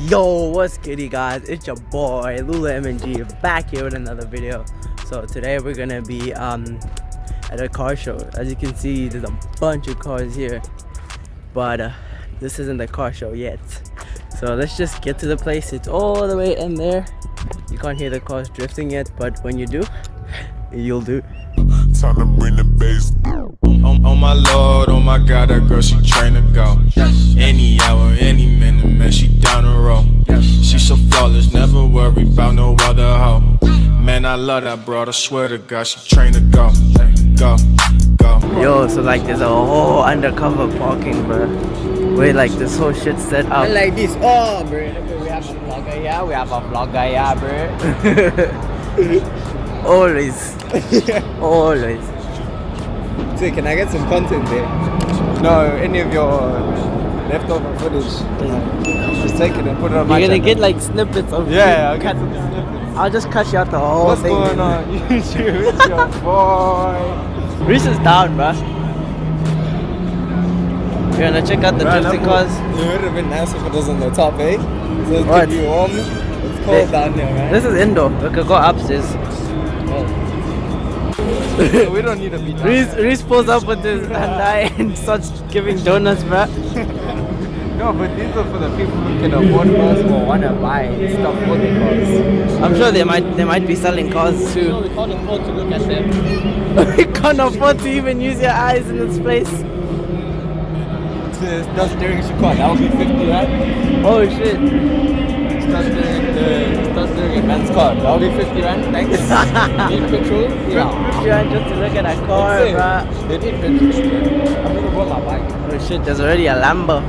Yo, what's goody guys? It's your boy Lulu MNG back here with another video. So today we're gonna be at a car show. As you can see, there's a bunch of cars here, but this isn't the car show yet. So let's just get to the place. It's all the way in there. You can't hear the cars drifting yet, but when you do, you'll do. Time to bring the bass. Oh my lord, oh my god, that girl, she trained to go. Any hour, any minute, man, she down the road. She so flawless, never worry about no other hoe. Man, I love that broad, I swear to God, she trained to go. Go. Yo, so like there's a whole undercover parking, bro. Wait, like this whole shit set up. And like this, oh bro, we have a vlogger here, bro. Always. Always. So can I get some content there? No, any of your leftover footage. Just take it and put it on my You're gonna channel. get like snippets of Yeah, I'll you. get some snippets. I'll just cut you out the whole What's thing. going on YouTube? It's your boy. Reese is down, bro. You're gonna check out the drifting cars. It would have been nice if it was on the top, eh? So it's What? keep you warm. It's cold down there, man. This is indoor. We could go upstairs. We don't need to be down. Reese pulls up with his Hyundai and starts giving donuts, bro. No, but these are for the people who can afford cars or wanna buy stuff for their cars. I'm sure they might be selling cars too. We can't afford to look at them. We can't afford to even use your eyes in this place. Start steering your car. That would be 50, right? Oh shit. Start steering a man's car. That would be 50 rand. Thanks. Need petrol? Yeah. Just to look at a car, bro. They need petrol. I'm gonna roll my bike. Oh shit, there's already a Lambo.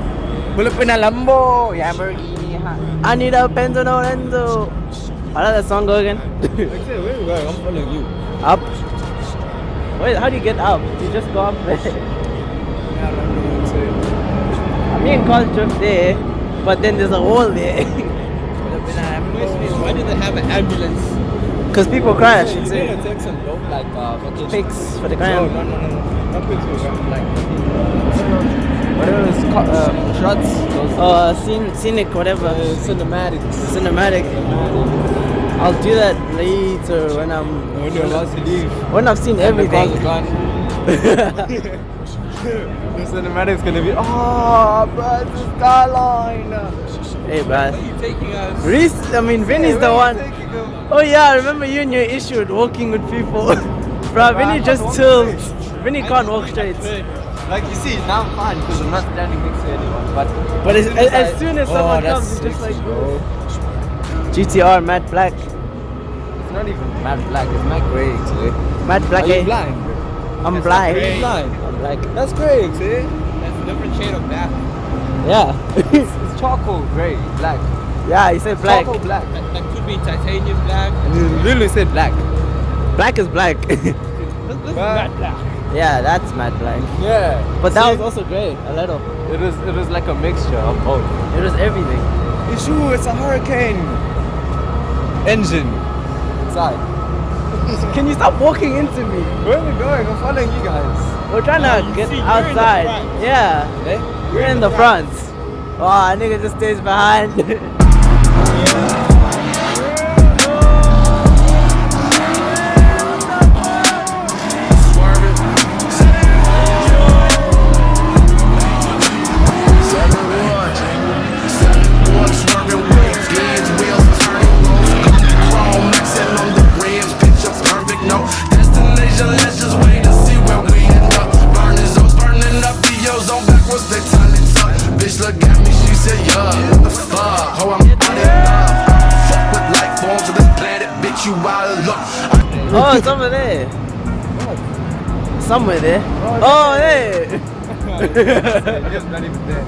Pull up in a Lambo. Lamborghini. I need a Benzo no Renzo. How does that song go again? Like I said, where are you going? I'm following you. Up. Wait, how do you get up? You just go up there. Me and cars drift there, but then there's a wall there. Why do they have an ambulance? Because people crash. You're gonna take some dope like fucking Pics for the No, gram. no. Not pics, like what are those shots? Those Scenic, whatever. cinematics. Cinematic. I'll do that later when When you're about to leave. when I've seen everything. The cinematic's gonna be, oh, bro, it's the skyline. Hey, bro. Where are you taking us? Vinny's the one. Oh yeah, I remember you and your issue with walking with people. Bro, Vinny just tilts. Vinny can't walk straight. Like you see, now I'm fine because I'm not standing next to anyone. But As soon as someone comes, it's just like, GTR, matte black. It's not even matte black, it's matte grey, actually. Matte black, Are you eh? blind? I'm That's blind. not grey. Blind. I'm black. That's grey, see? That's a different shade of black. Yeah. It's charcoal grey, black. Yeah, you said black. Charcoal black. That could be titanium black. And you literally said black. Black is black. This is matte black. Yeah, that's matte black. Yeah. But that See? was also grey, a little. It was like a mixture of both. It was everything. It's true, it's a hurricane engine inside. Can you stop walking into me? Where are we going? I'm following you guys. We're trying to get outside. Yeah. Eh? We're in the front. Oh, a nigga just stays behind. Oh, it's over there. Somewhere there. Oh, there. He's not even there.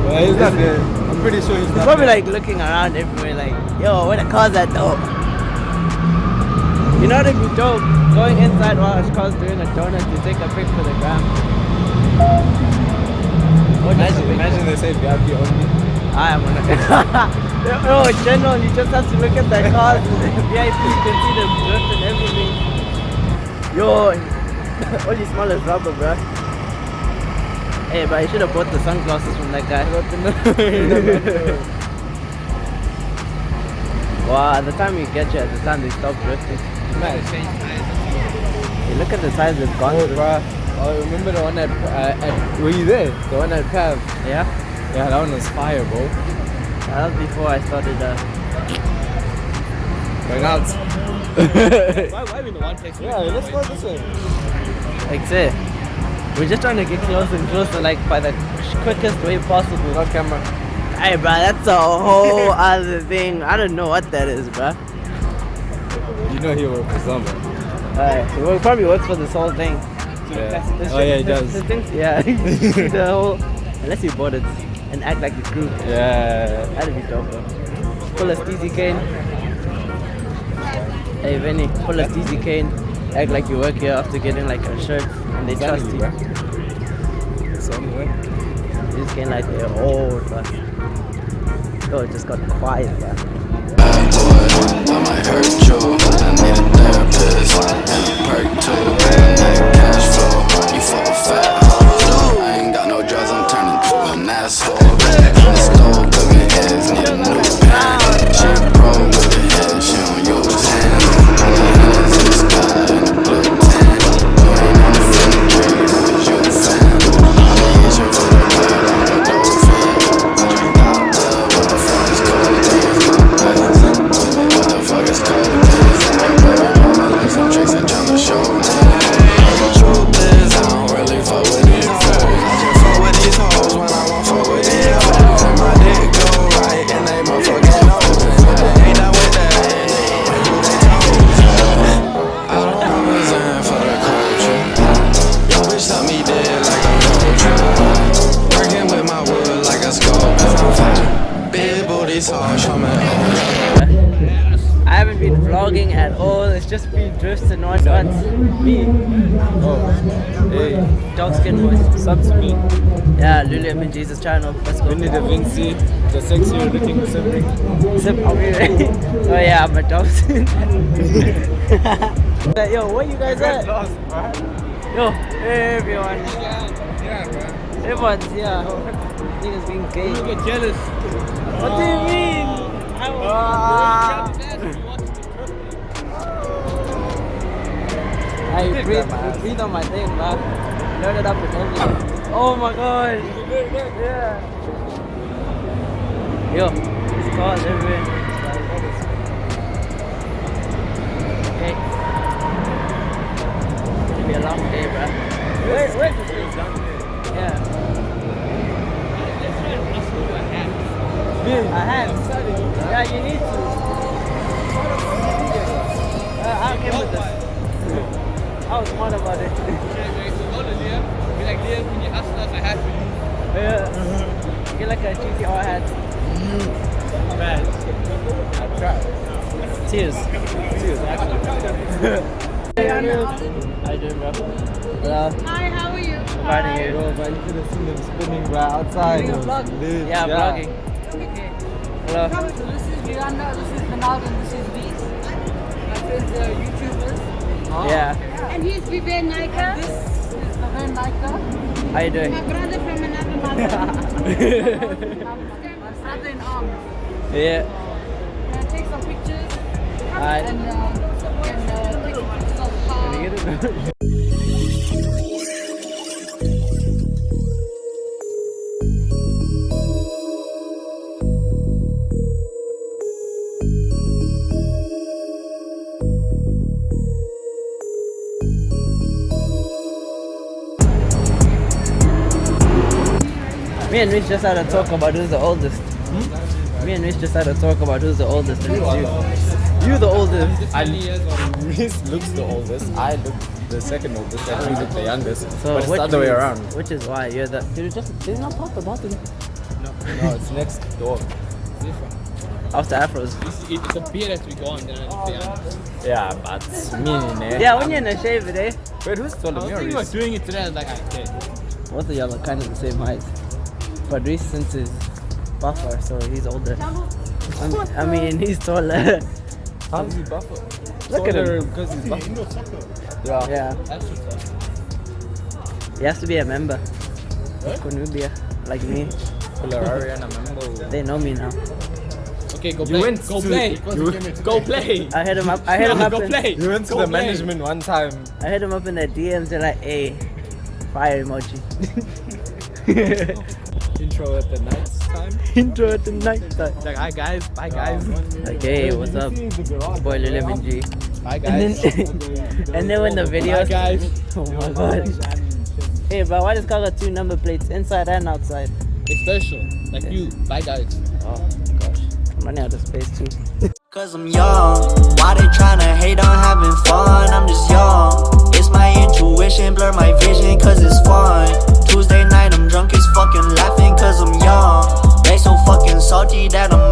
Well, he's not there. I'm pretty sure he's He's not probably there. like looking around everywhere like, yo, where the car's at though? You know what would be dope? Going inside while his car's doing a donut to take a pic for the gram. Imagine they say VIP only. I am on it. No, in general, you just have to look at the cars. VIP, you can see the drift and everything. Yo, all you smell is rubber, bro. Hey, but I should have bought the sunglasses from that guy. Well, at the time you get you, at the time they stop drifting. Man, Hey, look at the size of the gone. bruh. Oh, remember the one at were you there? The one at Pav. Yeah? Yeah, that one was fire, bro. That was before I started Going out. Why we in the one place? Yeah, let's go this way. like say. We're just trying to get closer and closer, like by the quickest way possible. No camera. Hey, bro, that's a whole other thing. I don't know what that is, bro. You know he worked for someone. Alright, he probably works for this whole thing. Yeah. Oh yeah, he does. Yeah, the whole. Unless you bought it and act like a crew. Yeah. That'd be dope, bro. Pull a steezy cane. Hey, Vinny, pull a steezy cane. Act like you work here after getting like a shirt and they trust you. Somewhere. You just can't like they're old, bro. Oh, it just got quiet, bro. Bad boy, I might hurt you. I need a therapist and a perk too. Net cash flow, you full of fat hoes. I ain't got no drugs, I'm turning to an asshole. In the stove, cooking eggs, need a new pan. She broke with the head, she don't use hands. Hands in the sky in the blue tan. You ain't on the front trees, cause you the fan. I need you for the good, I'm a dope fan. Drink out love, what the fuck is cold days? What the fuck is cold days? Like some tricks and trying to show me. The truth is, I don't really fuck with these hoes. I just fuck with these hoes when I won't fuck with these hoes. And my dick go right and they motherfucking hoes. Ain't that with that? And who they toes? I don't represent for the culture. Yo, bitch, tell me dead like a vulture. Working with my wood like a sculptor. I'm fine. Big booty sauce, show me. I haven't been vlogging at all. It's just been drifts and whatnot. Me, Oh. Hey. dark skin boys. Sub to me. Yeah, Lulu and Jesus channel. Let's go. Vinny Da Vinci, the sexier looking sibling. Are we ready? Oh yeah, I'm a dark skin. Yo, where you guys at? Lost, bro. Yo, hey everyone. Yeah, bro. Everyone's here. Niggas being gay. You get jealous. What do you mean? I breathe on my thing, man. Load it up and everything. Oh my god. Yeah. Yo, it's cars everywhere. Okay. It's gonna be a long day, bro. Where's the place? Yeah. A hat. Yeah, you need to. I came with this. I was smart about it. Be like, Liam, can you hustle us a hat for you? Yeah. Get like a GTR hat. Man, I tried. Cheers. Cheers, actually. How you doing, bro? Hello. Hi, how are you? Finding you. Bro, but you could have seen them spinning right outside. Doing a vlog? Lit. Yeah, vlogging. Okay. Hello. So this is Rihanna, this is Bernard, and this is Beat. My friends are YouTubers. Yeah. And he's Vivian Naika. This is Vivian Naika. How you doing? My brother from another mother. My brother in arms. Yeah. Can I take some pictures? Alright. And take some pictures of the car. Can you get it? Me and Rich just had a talk about who's the oldest. Me and Rich just had a talk about who's the oldest, and it's you. You the oldest. Reese looks the oldest, I look the second oldest, and you look the youngest. So but it's which the other way means- around. Which is why you're the. Did you not talk about it? No, it's next door. After afros. It's a beer that we go on, then I'll be honest. Yeah, but me, eh? Yeah, when you're in a shave, eh? Wait, who's taller, I was me or thinking about Reese? doing it today, I was like, okay. Both of y'all are kind of the same height. But Reese since is buffer, so he's older. I mean, he's taller. How's he buffer? Look at him. Because he's buffer. Yeah. Yeah. That's what's up. He has to be a member. Cornubia, like me. Polarian, I remember. They know me now. Okay, go You play. went Go to- play. you- Go play. I hit him up. I hit him up. Go in, play. You went to Go the play. management one time. I hit him up in the DMs. They're like, "Hey, fire emoji." Intro at the night time. Intro at the night time. Like, hi guys. Bye guys. Like, hey, what's up? Boy, Lulu MNG. Bye And guys. then, and then when the video, Bye guys. oh my god. Hey, but why does car got 2 number plates inside and outside? It's special. Like you. Bye guys. Oh gosh, I'm running out of space too. Cause I'm young, why they tryna hate on having fun? I'm just young, it's my intuition, blur my vision cause it's fun. Tuesday night I'm drunk as fucking laughing cause I'm young. They so fucking salty that I'm